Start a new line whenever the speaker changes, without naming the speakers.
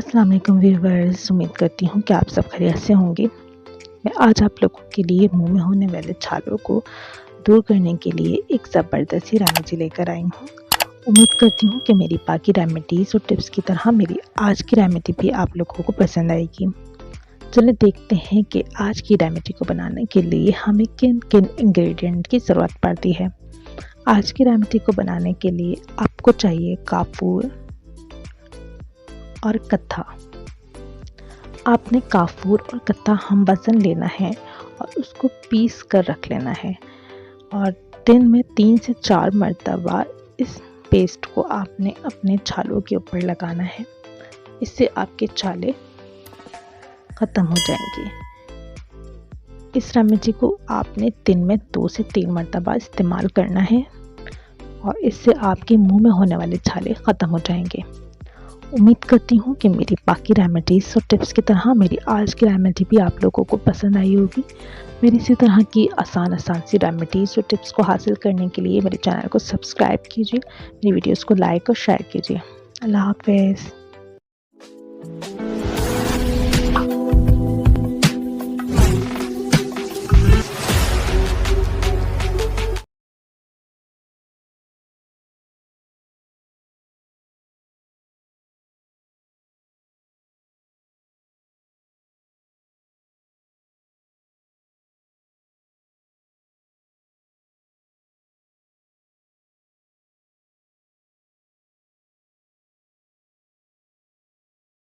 अस्सलाम वालेकुम व्यूअर्स, उम्मीद करती हूँ कि आप सब खैरियत से होंगे। मैं आज आप लोगों के लिए मुंह में होने वाले छालों को दूर करने के लिए एक ज़बरदस्त सी रेमेडी लेकर आई हूँ। उम्मीद करती हूँ कि मेरी बाकी रेमेडीज़ और टिप्स की तरह मेरी आज की रेमेडी भी आप लोगों को पसंद आएगी। चलिए देखते हैं कि आज की रेमेडी को बनाने के लिए हमें किन किन इंग्रेडिएंट की ज़रूरत पड़ती है। आज की रेमेडी को बनाने के लिए आपको चाहिए काफूर और कत्था। आपने काफूर और कत्था हम वज़न लेना है और उसको पीस कर रख लेना है और दिन में 3 से 4 मरतबा इस पेस्ट को आपने अपने छालों के ऊपर लगाना है। इससे आपके छाले ख़त्म हो जाएंगे। इस रेमेडी को आपने दिन में 2 से 3 मरतबा इस्तेमाल करना है और इससे आपके मुंह में होने वाले छाले ख़त्म हो जाएंगे। उम्मीद करती हूँ कि मेरी बाकी रेमेडीज़ और टिप्स की तरह मेरी आज की रेमेडी भी आप लोगों को पसंद आई होगी। मेरी इसी तरह की आसान सी रेमेडीज़ और टिप्स को हासिल करने के लिए मेरे चैनल को सब्सक्राइब कीजिए, मेरी वीडियोस को लाइक और शेयर कीजिए। अल्लाह हाफ़िज़।